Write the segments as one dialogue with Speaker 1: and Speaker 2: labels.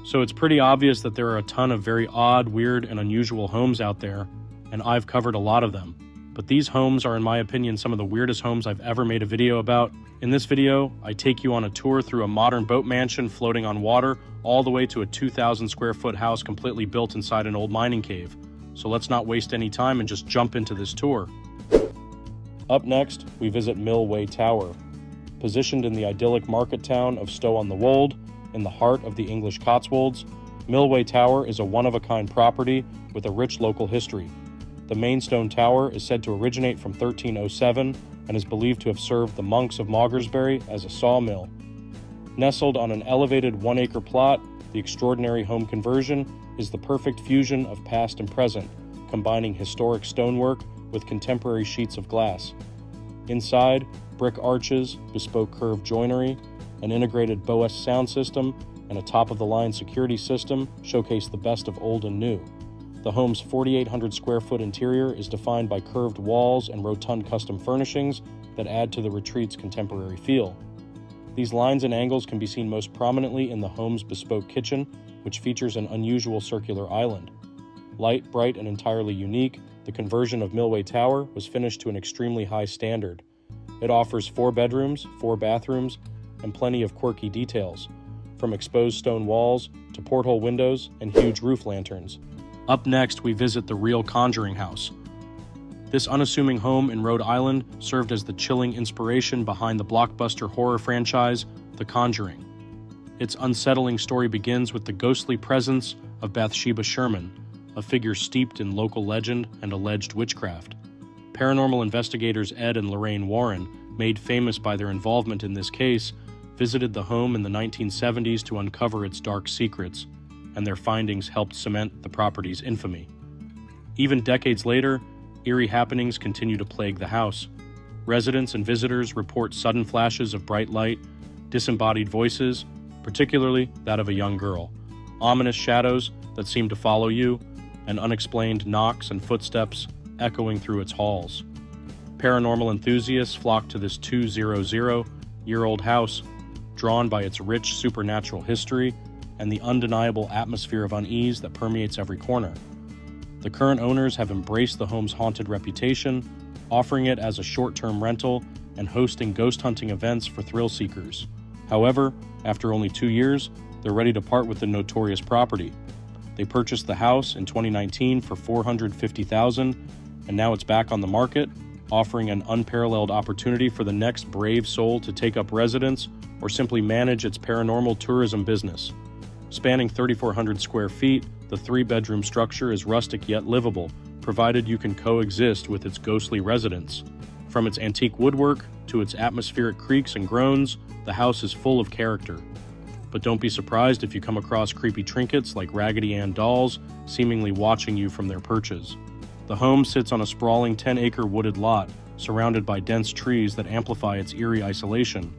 Speaker 1: So it's pretty obvious that there are a ton of very odd, weird, and unusual homes out there, and I've covered a lot of them. But these homes are, in my opinion, some of the weirdest homes I've ever made a video about. In this video, I take you on a tour through a modern boat mansion floating on water, all the way to a 2,000 square foot house completely built inside an old mining cave. So let's not waste any time and just jump into this tour. Up next, we visit Milway Tower. Positioned in the idyllic market town of Stow-on-the-Wold, in the heart of the English Cotswolds, Milway Tower is a one-of-a-kind property with a rich local history. The main stone tower is said to originate from 1307 and is believed to have served the monks of Maugersbury as a sawmill. Nestled on an elevated 1-acre plot, the extraordinary home conversion is the perfect fusion of past and present, combining historic stonework with contemporary sheets of glass. Inside, brick arches, bespoke curved joinery, an integrated Bose sound system, and a top-of-the-line security system showcase the best of old and new. The home's 4,800 square foot interior is defined by curved walls and rotund custom furnishings that add to the retreat's contemporary feel. These lines and angles can be seen most prominently in the home's bespoke kitchen, which features an unusual circular island. Light, bright, and entirely unique, the conversion of Milway Tower was finished to an extremely high standard. It offers 4 bedrooms, 4 bathrooms, and plenty of quirky details, from exposed stone walls to porthole windows and huge roof lanterns. Up next, we visit the real Conjuring House. This unassuming home in Rhode Island served as the chilling inspiration behind the blockbuster horror franchise, The Conjuring. Its unsettling story begins with the ghostly presence of Bathsheba Sherman, a figure steeped in local legend and alleged witchcraft. Paranormal investigators Ed and Lorraine Warren, made famous by their involvement in this case, visited the home in the 1970s to uncover its dark secrets, and their findings helped cement the property's infamy. Even decades later, eerie happenings continue to plague the house. Residents and visitors report sudden flashes of bright light, disembodied voices, particularly that of a young girl, ominous shadows that seem to follow you, and unexplained knocks and footsteps echoing through its halls. Paranormal enthusiasts flock to this 200-year-old house, drawn by its rich supernatural history and the undeniable atmosphere of unease that permeates every corner. The current owners have embraced the home's haunted reputation, offering it as a short-term rental and hosting ghost hunting events for thrill seekers. However, after only 2 years, they're ready to part with the notorious property. They purchased the house in 2019 for $450,000, and now it's back on the market, offering an unparalleled opportunity for the next brave soul to take up residence or simply manage its paranormal tourism business. Spanning 3,400 square feet, the 3-bedroom structure is rustic yet livable, provided you can coexist with its ghostly residents. From its antique woodwork to its atmospheric creaks and groans, the house is full of character. But don't be surprised if you come across creepy trinkets like Raggedy Ann dolls seemingly watching you from their perches. The home sits on a sprawling 10-acre wooded lot, surrounded by dense trees that amplify its eerie isolation.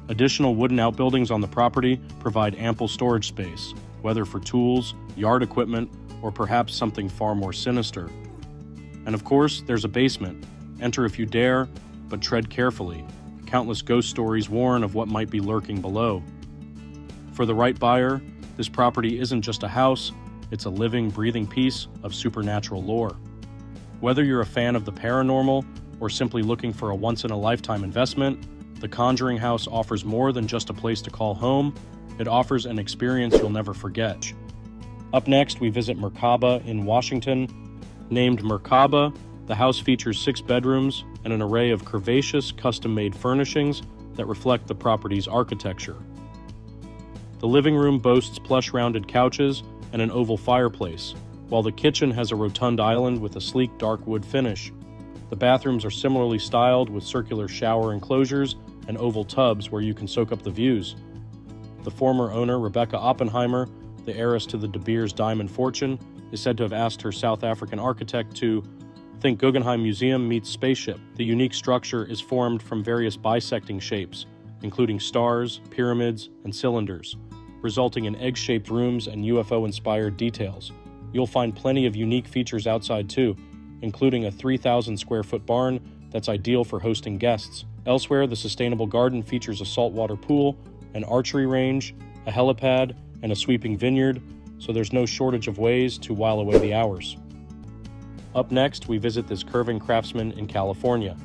Speaker 1: Additional wooden outbuildings on the property provide ample storage space, whether for tools, yard equipment, or perhaps something far more sinister. And of course, there's a basement. Enter if you dare, but tread carefully. Countless ghost stories warn of what might be lurking below. For the right buyer, this property isn't just a house, it's a living, breathing piece of supernatural lore. Whether you're a fan of the paranormal or simply looking for a once-in-a-lifetime investment, the Conjuring House offers more than just a place to call home. It offers an experience you'll never forget. Up next, we visit Maraba in Washington. Named Maraba, the house features 6 bedrooms and an array of curvaceous, custom-made furnishings that reflect the property's architecture. The living room boasts plush-rounded couches and an oval fireplace, while the kitchen has a rotund island with a sleek dark wood finish. The bathrooms are similarly styled with circular shower enclosures and oval tubs where you can soak up the views. The former owner, Rebecca Oppenheimer, the heiress to the De Beers diamond fortune, is said to have asked her South African architect to think Guggenheim Museum meets spaceship. The unique structure is formed from various bisecting shapes, including stars, pyramids, and cylinders, resulting in egg-shaped rooms and UFO-inspired details. You'll find plenty of unique features outside too, including a 3,000 square foot barn that's ideal for hosting guests. Elsewhere, the sustainable garden features a saltwater pool, an archery range, a helipad, and a sweeping vineyard, so there's no shortage of ways to while away the hours. Up next, we visit this curving craftsman in California.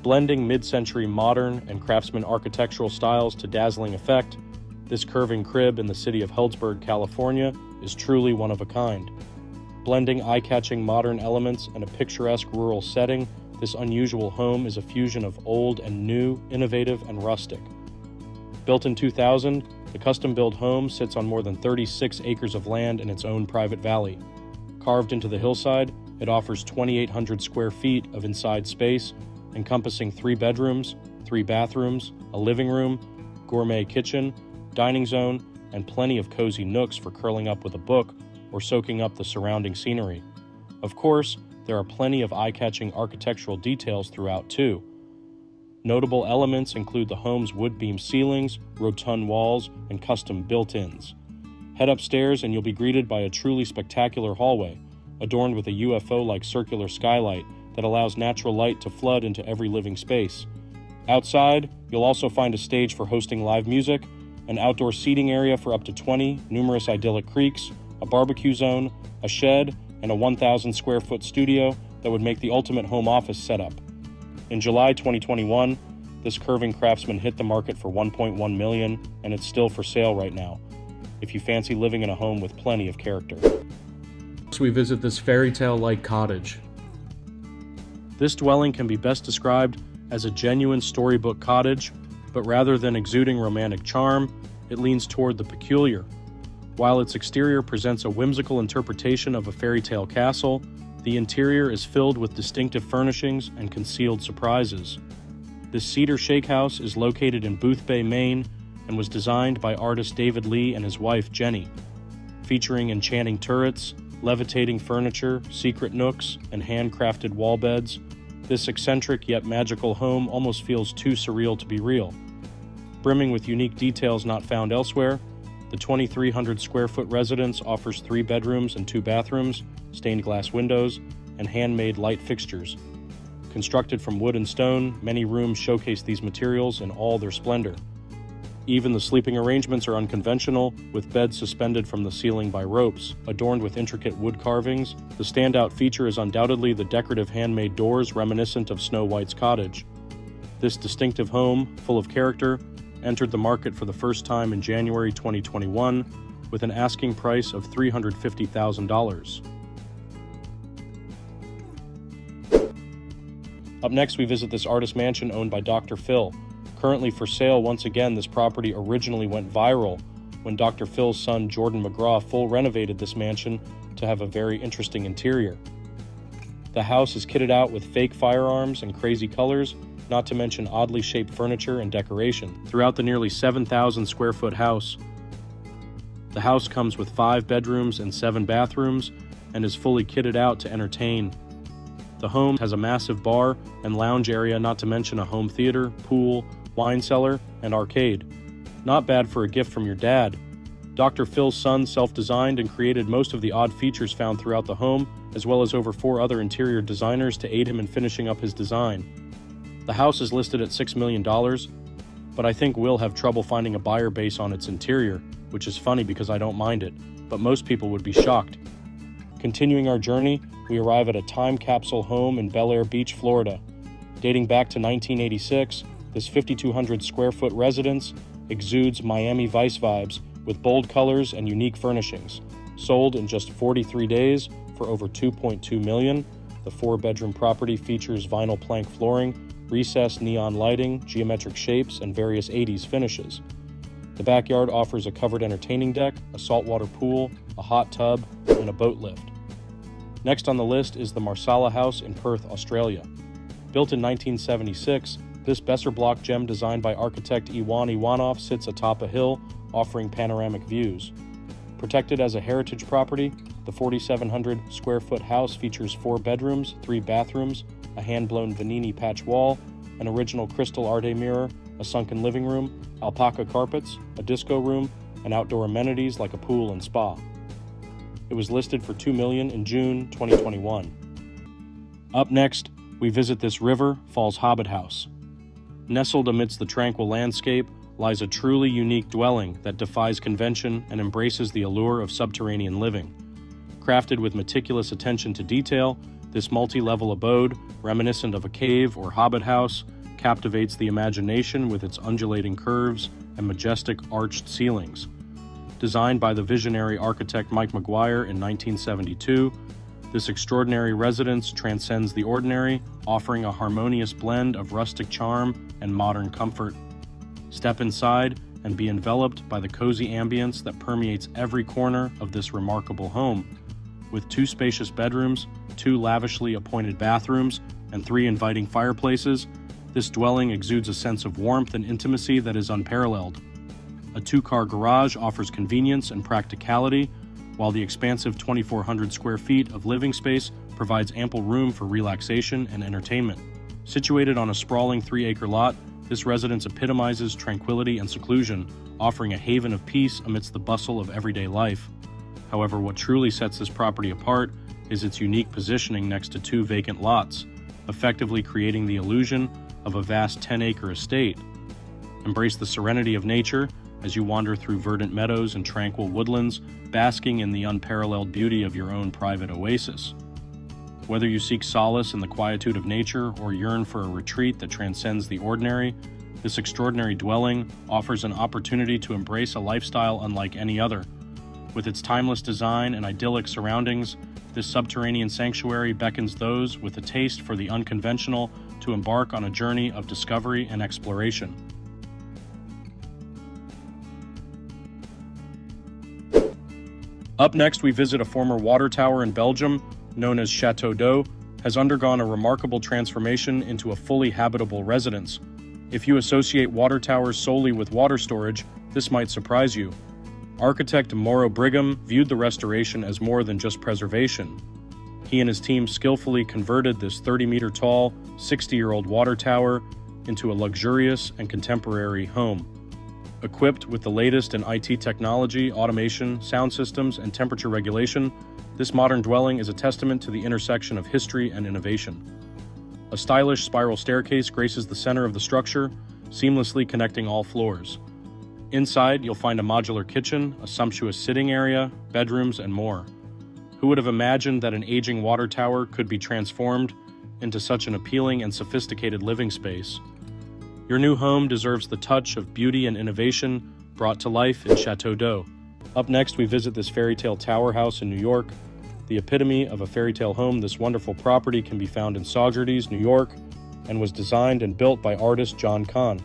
Speaker 1: Blending mid-century modern and craftsman architectural styles to dazzling effect, this curving crib in the city of Healdsburg, California is truly one of a kind. Blending eye-catching modern elements and a picturesque rural setting, this unusual home is a fusion of old and new, innovative and rustic. Built in 2000, the custom-built home sits on more than 36 acres of land in its own private valley. Carved into the hillside, it offers 2,800 square feet of inside space, encompassing 3 bedrooms, 3 bathrooms, a living room, gourmet kitchen, dining zone, and plenty of cozy nooks for curling up with a book or soaking up the surrounding scenery. Of course, there are plenty of eye-catching architectural details throughout too. Notable elements include the home's wood-beam ceilings, rotund walls, and custom built-ins. Head upstairs and you'll be greeted by a truly spectacular hallway, adorned with a UFO-like circular skylight that allows natural light to flood into every living space. Outside, you'll also find a stage for hosting live music, an outdoor seating area for up to 20, numerous idyllic creeks, a barbecue zone, a shed, and a 1,000 square foot studio that would make the ultimate home office setup. In July 2021, this curving craftsman hit the market for $1.1 million, and it's still for sale right now, if you fancy living in a home with plenty of character. So we visit this fairy tale-like cottage. This dwelling can be best described as a genuine storybook cottage, but rather than exuding romantic charm, it leans toward the peculiar. While its exterior presents a whimsical interpretation of a fairy tale castle, the interior is filled with distinctive furnishings and concealed surprises. This cedar shake house is located in Boothbay, Maine, and was designed by artist David Lee and his wife Jenny. Featuring enchanting turrets, levitating furniture, secret nooks, and handcrafted wall beds, this eccentric yet magical home almost feels too surreal to be real. Brimming with unique details not found elsewhere, the 2,300 square foot residence offers 3 bedrooms and 2 bathrooms, stained glass windows, and handmade light fixtures. Constructed from wood and stone, many rooms showcase these materials in all their splendor. Even the sleeping arrangements are unconventional, with beds suspended from the ceiling by ropes, adorned with intricate wood carvings. The standout feature is undoubtedly the decorative handmade doors reminiscent of Snow White's cottage. This distinctive home, full of character, entered the market for the first time in January 2021 with an asking price of $350,000. Up next, we visit this artist mansion owned by Dr. Phil. Currently for sale, once again, this property originally went viral when Dr. Phil's son Jordan McGraw full renovated this mansion to have a very interesting interior. The house is kitted out with fake firearms and crazy colors, not to mention oddly shaped furniture and decoration. Throughout the nearly 7,000 square foot house, the house comes with 5 bedrooms and 7 bathrooms and is fully kitted out to entertain. The home has a massive bar and lounge area, not to mention a home theater, pool, wine cellar, and arcade. Not bad for a gift from your dad. Dr. Phil's son self-designed and created most of the odd features found throughout the home, as well as over 4 other interior designers to aid him in finishing up his design. The house is listed at $6 million, but I think we'll have trouble finding a buyer base on its interior, which is funny because I don't mind it, but most people would be shocked. Continuing our journey, we arrive at a time capsule home in Bel Air Beach, Florida. Dating back to 1986, this 5,200 square foot residence exudes Miami Vice vibes with bold colors and unique furnishings. Sold in just 43 days for over $2.2 million, the 4-bedroom property features vinyl plank flooring, recessed neon lighting, geometric shapes, and various 80s finishes. The backyard offers a covered entertaining deck, a saltwater pool, a hot tub, and a boat lift. Next on the list is the Marsala House in Perth, Australia. Built in 1976, this Besser block gem designed by architect Iwan Iwanov sits atop a hill, offering panoramic views. Protected as a heritage property, the 4,700 square foot house features 4 bedrooms, 3 bathrooms, a hand-blown Vanini patch wall, an original crystal Arte mirror, a sunken living room, alpaca carpets, a disco room, and outdoor amenities like a pool and spa. It was listed for $2 million in June 2021. Up next, we visit this River Falls Hobbit house. Nestled amidst the tranquil landscape, lies a truly unique dwelling that defies convention and embraces the allure of subterranean living. Crafted with meticulous attention to detail, this multi-level abode, reminiscent of a cave or Hobbit house, captivates the imagination with its undulating curves and majestic arched ceilings. Designed by the visionary architect Mike McGuire in 1972, this extraordinary residence transcends the ordinary, offering a harmonious blend of rustic charm and modern comfort. Step inside and be enveloped by the cozy ambience that permeates every corner of this remarkable home. With 2 spacious bedrooms, 2 lavishly appointed bathrooms, and 3 inviting fireplaces, this dwelling exudes a sense of warmth and intimacy that is unparalleled. A 2-car garage offers convenience and practicality, while the expansive 2,400 square feet of living space provides ample room for relaxation and entertainment. Situated on a sprawling 3-acre lot, this residence epitomizes tranquility and seclusion, offering a haven of peace amidst the bustle of everyday life. However, what truly sets this property apart is its unique positioning next to 2 vacant lots, effectively creating the illusion of a vast 10-acre estate. Embrace the serenity of nature as you wander through verdant meadows and tranquil woodlands, basking in the unparalleled beauty of your own private oasis. Whether you seek solace in the quietude of nature or yearn for a retreat that transcends the ordinary, this extraordinary dwelling offers an opportunity to embrace a lifestyle unlike any other. With its timeless design and idyllic surroundings, this subterranean sanctuary beckons those with a taste for the unconventional to embark on a journey of discovery and exploration. Up next, we visit a former water tower in Belgium, known as Chateau, has undergone a remarkable transformation into a fully habitable residence. If you associate water towers solely with water storage, this might surprise you. Architect Mauro Brigham viewed the restoration as more than just preservation. He and his team skillfully converted this 30-meter-tall, 60-year-old water tower into a luxurious and contemporary home. Equipped with the latest in IT technology, automation, sound systems, and temperature regulation, this modern dwelling is a testament to the intersection of history and innovation. A stylish spiral staircase graces the center of the structure, seamlessly connecting all floors. Inside, you'll find a modular kitchen, a sumptuous sitting area, bedrooms, and more. Who would have imagined that an aging water tower could be transformed into such an appealing and sophisticated living space? Your new home deserves the touch of beauty and innovation brought to life in Chateau. Up next, we visit this fairy tale tower house in New York. The epitome of a fairy tale home, this wonderful property can be found in Sogerties, New York, and was designed and built by artist John Kahn.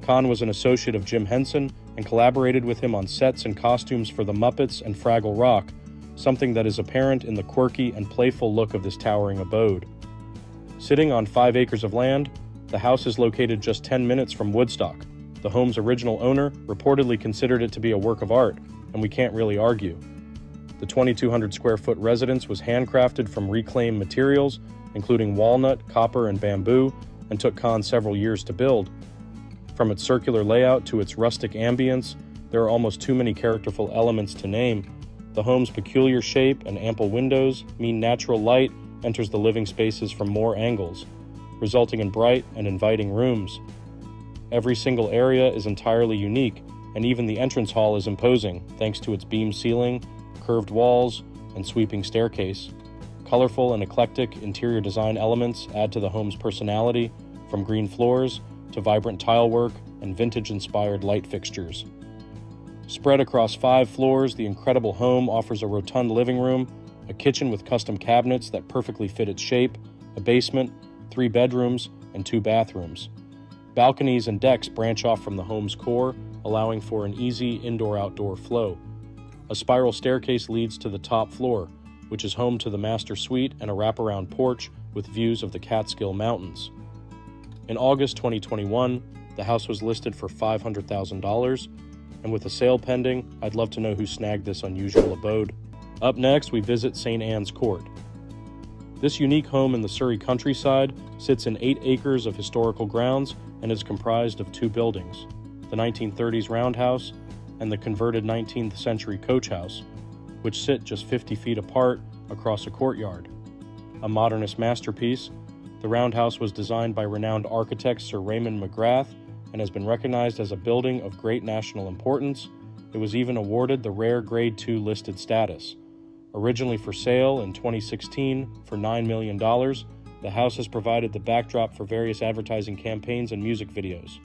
Speaker 1: Kahn was an associate of Jim Henson and collaborated with him on sets and costumes for The Muppets and Fraggle Rock, something that is apparent in the quirky and playful look of this towering abode. Sitting on 5 acres of land, the house is located just 10 minutes from Woodstock. The home's original owner reportedly considered it to be a work of art, and we can't really argue. The 2,200 square foot residence was handcrafted from reclaimed materials, including walnut, copper, and bamboo, and took Kahn several years to build. From its circular layout to its rustic ambience, there are almost too many characterful elements to name. The home's peculiar shape and ample windows mean natural light enters the living spaces from more angles, resulting in bright and inviting rooms. Every single area is entirely unique, and even the entrance hall is imposing, thanks to its beam ceiling, curved walls, and sweeping staircase. Colorful and eclectic interior design elements add to the home's personality, from green floors to vibrant tile work and vintage-inspired light fixtures. Spread across 5 floors, the incredible home offers a rotund living room, a kitchen with custom cabinets that perfectly fit its shape, a basement, 3 bedrooms, and 2 bathrooms. Balconies and decks branch off from the home's core, allowing for an easy indoor-outdoor flow. A spiral staircase leads to the top floor, which is home to the master suite and a wraparound porch with views of the Catskill Mountains. In August 2021, the house was listed for $500,000, and with a sale pending, I'd love to know who snagged this unusual abode. Up next, we visit St. Ans Court. This unique home in the Surrey countryside sits in 8 acres of historical grounds and is comprised of 2 buildings, the 1930s Roundhouse and the converted 19th century coach house, which sit just 50 feet apart across a courtyard. A modernist masterpiece, the Roundhouse was designed by renowned architect Sir Raymond McGrath and has been recognized as a building of great national importance. It was even awarded the rare Grade 2 listed status. Originally for sale in 2016 for $9 million, the house has provided the backdrop for various advertising campaigns and music videos.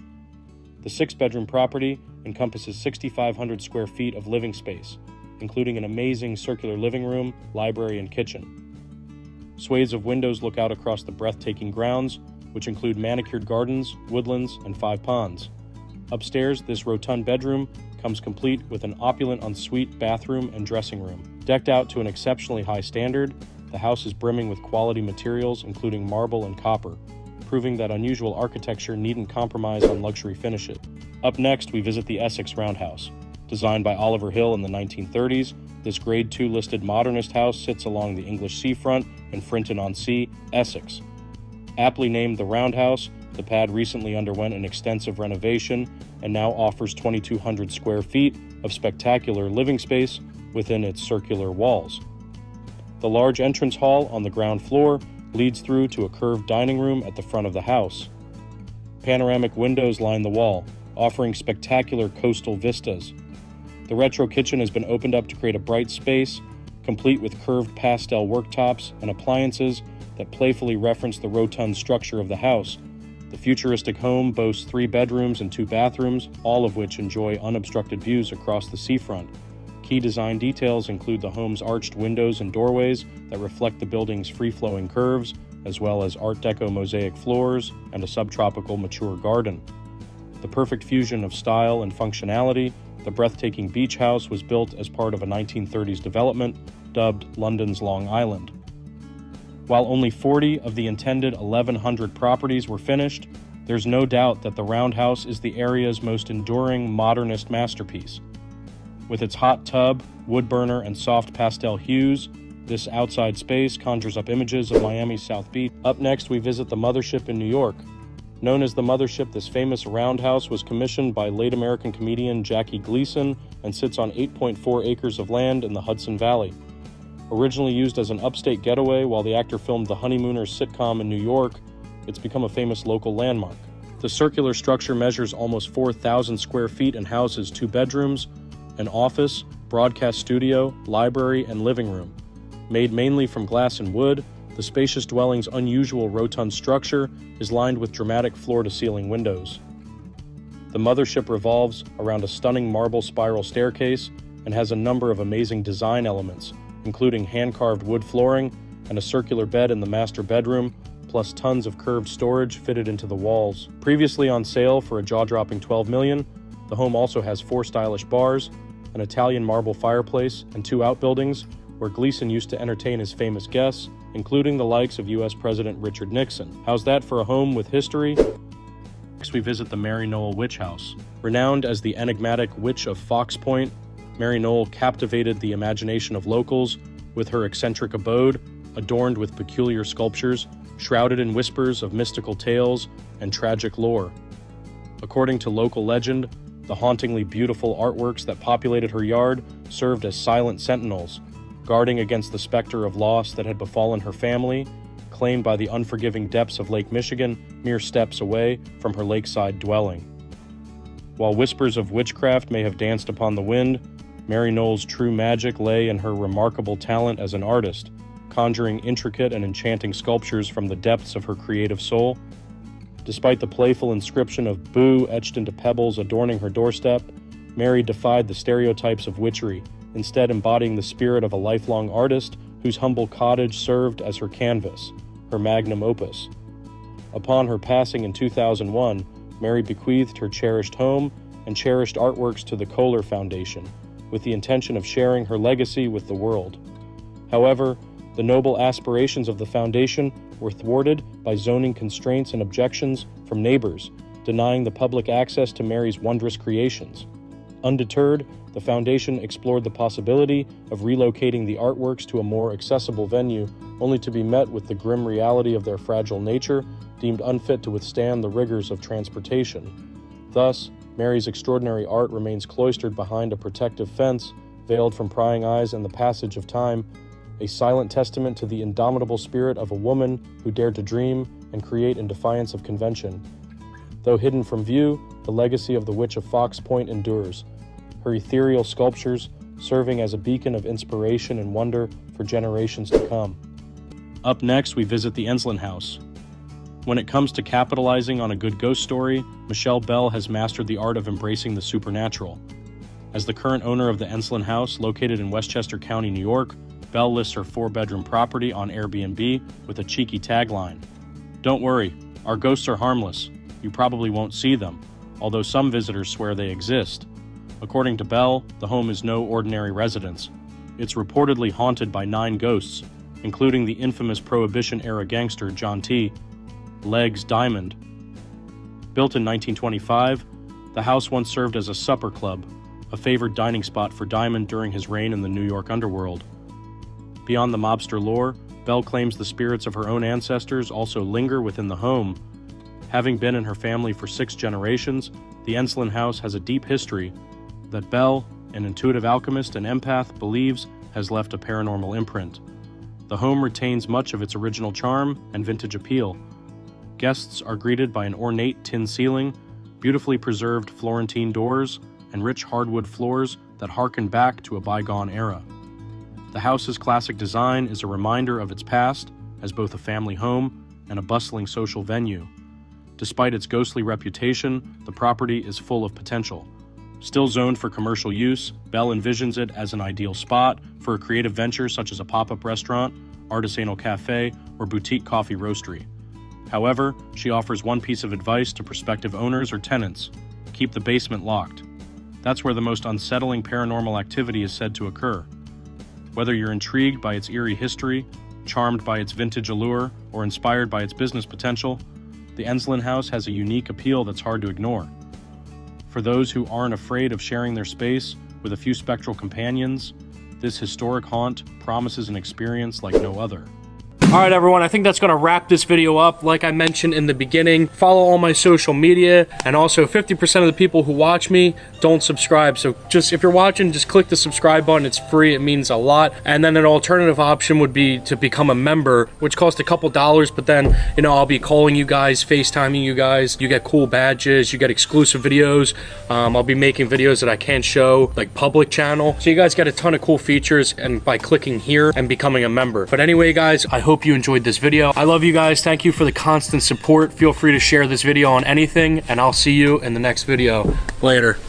Speaker 1: The 6-bedroom property encompasses 6,500 square feet of living space, including an amazing circular living room, library, and kitchen. Swathes of windows look out across the breathtaking grounds, which include manicured gardens, woodlands, and 5 ponds. Upstairs, this rotund bedroom comes complete with an opulent ensuite bathroom and dressing room. Decked out to an exceptionally high standard, the house is brimming with quality materials including marble and copper, proving that unusual architecture needn't compromise on luxury finishes. Up next, we visit the Essex Roundhouse. Designed by Oliver Hill in the 1930s, this Grade 2 listed modernist house sits along the English seafront in Frinton-on-Sea, Essex. Aptly named the Roundhouse, the pad recently underwent an extensive renovation and now offers 2,200 square feet of spectacular living space within its circular walls. The large entrance hall on the ground floor leads through to a curved dining room at the front of the house. Panoramic windows line the wall, offering spectacular coastal vistas. The retro kitchen has been opened up to create a bright space, complete with curved pastel worktops and appliances that playfully reference the rotund structure of the house. The futuristic home boasts 3 bedrooms and 2 bathrooms, all of which enjoy unobstructed views across the seafront. Key design details include the home's arched windows and doorways that reflect the building's free-flowing curves, as well as Art Deco mosaic floors and a subtropical mature garden. The perfect fusion of style and functionality, the breathtaking beach house was built as part of a 1930s development dubbed London's Long Island. While only 40 of the intended 1,100 properties were finished, there's no doubt that the Roundhouse is the area's most enduring modernist masterpiece. With its hot tub, wood burner, and soft pastel hues, this outside space conjures up images of Miami's South Beach. Up next, we visit the Mothership in New York. Known as the Mothership, this famous roundhouse was commissioned by late American comedian Jackie Gleason and sits on 8.4 acres of land in the Hudson Valley. Originally used as an upstate getaway while the actor filmed the Honeymooners sitcom in New York, it's become a famous local landmark. The circular structure measures almost 4,000 square feet and houses 2 bedrooms, an office, broadcast studio, library, and living room. Made mainly from glass and wood, the spacious dwelling's unusual rotund structure is lined with dramatic floor-to-ceiling windows. The Mothership revolves around a stunning marble spiral staircase and has a number of amazing design elements, including hand-carved wood flooring and a circular bed in the master bedroom, plus tons of curved storage fitted into the walls. Previously on sale for a jaw-dropping $12 million, the home also has 4 stylish bars, an Italian marble fireplace, and 2 outbuildings where Gleason used to entertain his famous guests, including the likes of U.S. President Richard Nixon. How's that for a home with history? Next, we visit the Mary Knoll Witch House. Renowned as the enigmatic Witch of Fox Point, Mary Knoll captivated the imagination of locals with her eccentric abode, adorned with peculiar sculptures, shrouded in whispers of mystical tales and tragic lore. According to local legend, the hauntingly beautiful artworks that populated her yard served as silent sentinels, guarding against the specter of loss that had befallen her family, claimed by the unforgiving depths of Lake Michigan, mere steps away from her lakeside dwelling. While whispers of witchcraft may have danced upon the wind, Mary Knoll's true magic lay in her remarkable talent as an artist, conjuring intricate and enchanting sculptures from the depths of her creative soul. Despite the playful inscription of "Boo" etched into pebbles adorning her doorstep, Mary defied the stereotypes of witchery, instead embodying the spirit of a lifelong artist whose humble cottage served as her canvas, her magnum opus. Upon her passing in 2001, Mary bequeathed her cherished home and cherished artworks to the Kohler Foundation, with the intention of sharing her legacy with the world. However, the noble aspirations of the foundation were thwarted by zoning constraints and objections from neighbors, denying the public access to Mary's wondrous creations. Undeterred, the foundation explored the possibility of relocating the artworks to a more accessible venue, only to be met with the grim reality of their fragile nature, deemed unfit to withstand the rigors of transportation. Thus, Mary's extraordinary art remains cloistered behind a protective fence, veiled from prying eyes and the passage of time, a silent testament to the indomitable spirit of a woman who dared to dream and create in defiance of convention. Though hidden from view, the legacy of the Witch of Fox Point endures, her ethereal sculptures serving as a beacon of inspiration and wonder for generations to come. Up next, we visit the Ensulin House. When it comes to capitalizing on a good ghost story, Michelle Bell has mastered the art of embracing the supernatural. As the current owner of the Ensulin House, located in Westchester County, New York, Bell lists her 4-bedroom property on Airbnb with a cheeky tagline. "Don't worry, our ghosts are harmless. You probably won't see them, although some visitors swear they exist." According to Bell, the home is no ordinary residence. It's reportedly haunted by 9 ghosts, including the infamous Prohibition-era gangster John T. Legs Diamond. Built in 1925, the house once served as a supper club, a favored dining spot for Diamond during his reign in the New York underworld. Beyond the mobster lore, Bell claims the spirits of her own ancestors also linger within the home. Having been in her family for 6 generations, the Ensulin House has a deep history that Bell, an intuitive alchemist and empath, believes has left a paranormal imprint. The home retains much of its original charm and vintage appeal. Guests are greeted by an ornate tin ceiling, beautifully preserved Florentine doors, and rich hardwood floors that harken back to a bygone era. The house's classic design is a reminder of its past as both a family home and a bustling social venue. Despite its ghostly reputation, the property is full of potential. Still zoned for commercial use, Bell envisions it as an ideal spot for a creative venture such as a pop-up restaurant, artisanal cafe, or boutique coffee roastery. However, she offers one piece of advice to prospective owners or tenants: keep the basement locked. That's where the most unsettling paranormal activity is said to occur. Whether you're intrigued by its eerie history, charmed by its vintage allure, or inspired by its business potential, the Ensulin House has a unique appeal that's hard to ignore. For those who aren't afraid of sharing their space with a few spectral companions, this historic haunt promises an experience like no other. Alright everyone, I think that's going to wrap this video up. Like I mentioned in the beginning, follow all my social media, and also 50% of the people who watch me don't subscribe. So just, if you're watching, just click the subscribe button. It's free, it means a lot. And then an alternative option would be to become a member, which costs a couple dollars, but then, you know, I'll be calling you guys, FaceTiming you guys. You get cool badges, you get exclusive videos. I'll be making videos that I can't show, like public channel. So you guys get a ton of cool features and by clicking here and becoming a member. But anyway guys, I hope you enjoyed this video. I love you guys. Thank you for the constant support. Feel free to share this video on anything, and I'll see you in the next video. Later.